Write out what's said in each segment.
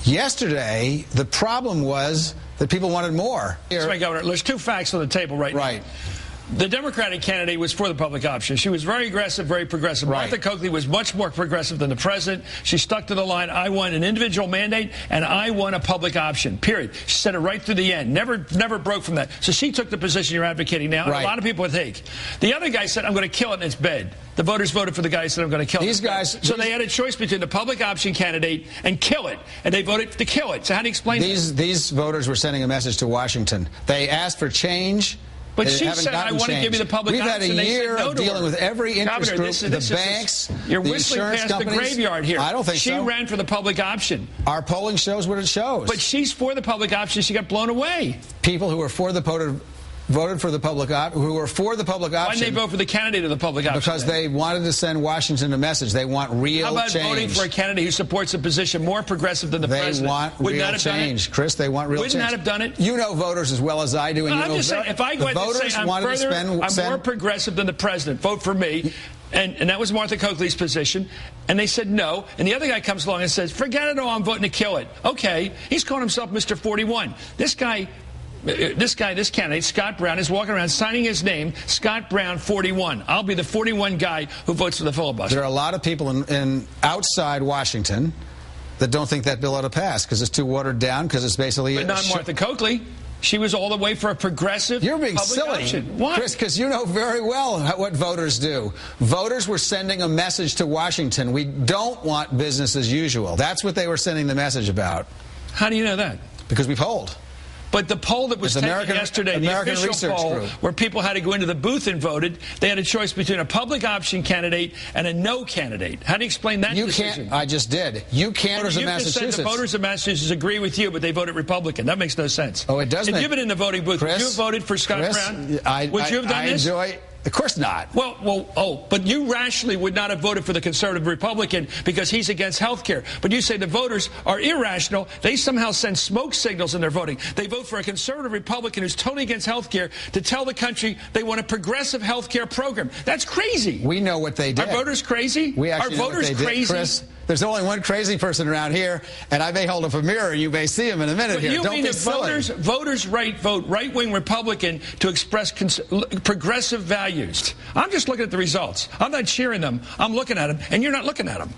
Yesterday, the problem was that people wanted more. That's right, Governor. There's two facts on the table right now. Right. The Democratic candidate was for the public option. She was very aggressive, very progressive. Right. Martha Coakley was much more progressive than the president. She stuck to the line, I want an individual mandate, and I want a public option, period. She said it right through the end. Never broke from that. So she took the position you're advocating now, and right. a lot of people would take. The other guy said, I'm going to kill it in its bed. The voters voted for the guy who said, I'm going to kill it. These guys. So they had a choice between the public option candidate and kill it, and they voted to kill it. So how do you explain that? These voters were sending a message to Washington. They asked for change. But she said, I want to give you the public option. We've had a year of dealing with every interest group, the banks, you're the whistling insurance past companies. the graveyard here. I don't think so. She ran for the public option. Our polling shows what it shows. But she's for the public option. She got blown away. People who were for the voted for the public option. Who were for the public option. Why didn't they vote for the candidate of the public option? Because they wanted to send Washington a message. They want real change. How about voting for a candidate who supports a position more progressive than the president? They want real change, Chris. They want real change. Wouldn't that have done it? You know voters as well as I do. And I'm just saying, if I go ahead and say I'm more progressive than the president, vote for me. And that was Martha Coakley's position. And they said no. And the other guy comes along and says, forget it all, I'm voting to kill it. Okay. He's calling himself Mr. 41. This candidate, Scott Brown, is walking around signing his name, Scott Brown 41. I'll be the 41 guy who votes for the filibuster. There are a lot of people in outside Washington that don't think that bill ought to pass because it's too watered down, because it's basically... But not Martha Coakley. She was all the way for a progressive You're being silly, option. Why? Chris, because you know very well what voters do. Voters were sending a message to Washington. We don't want business as usual. That's what they were sending the message about. How do you know that? Because we polled. But the poll that was taken yesterday, the official poll, where people had to go into the booth and voted, they had a choice between a public option candidate and a no candidate. How do you explain that decision? Can't. I just did. You can't. Voters of Massachusetts. The voters of Massachusetts agree with you, but they voted Republican. That makes no sense. Oh, it does. If you've been in the voting booth, Chris, would you have voted for Scott Brown? Would you have done this? Of course not. But you rationally would not have voted for the conservative Republican because he's against health care. But you say the voters are irrational. They somehow send smoke signals in their voting. They vote for a conservative Republican who's totally against health care to tell the country they want a progressive health care program. That's crazy. We know what they did. Are voters crazy? Are voters crazy? Chris, there's only one crazy person around here, and I may hold up a mirror. You may see him in a minute here. Don't be silly. Voters vote right-wing Republican to express progressive values. I'm just looking at the results. I'm not cheering them. I'm looking at them, and you're not looking at them.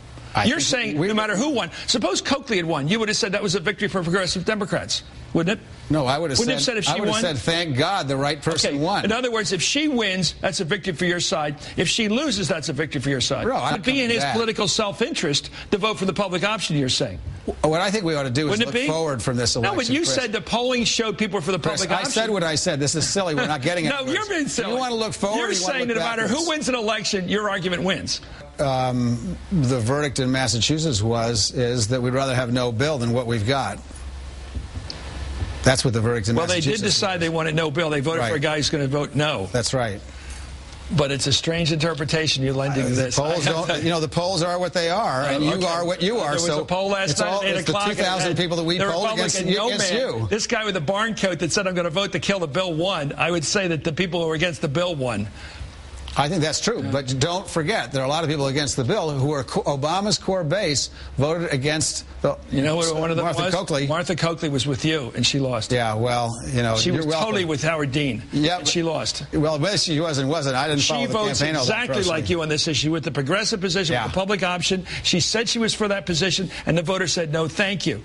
You're saying no matter who won. Suppose Coakley had won. You would have said that was a victory for progressive Democrats, wouldn't it? No, I would have said if she won. Thank God the right person won. In other words, if she wins, that's a victory for your side. If she loses, that's a victory for your side. Bro, it would be in his political self-interest to vote for the public option, you're saying. What I think we ought to do is look forward from this election. No, but you said the polling showed people for the public option. I said what I said. This is silly. We're not getting it. No, you're being silly. You want to look forward. You're saying that no matter who wins an election, your argument wins. The verdict in Massachusetts is that we'd rather have no bill than what we've got. That's what the verdict in Massachusetts Well, they did decide they wanted no bill. They voted for a guy who's going to vote no. That's right. But it's a strange interpretation you're lending to this. Polls don't, the polls are what they are, and you are what you are. There was a poll last night at 8 o'clock. The 2,000 people that we polled against you. This guy with the barn coat that said, I'm going to vote to kill the bill won. I would say that the people who were against the bill won. I think that's true, but don't forget there are a lot of people against the bill who are Obama's core base voted against the. You know what one of them Martha was? Coakley. Martha Coakley was with you, and she lost. Yeah, well, she was totally with Howard Dean. Yeah, and she lost. Well, whether she was and wasn't, I didn't follow the campaign. She votes exactly like you on this issue with the progressive position, with the public option. She said she was for that position, and the voters said no, thank you.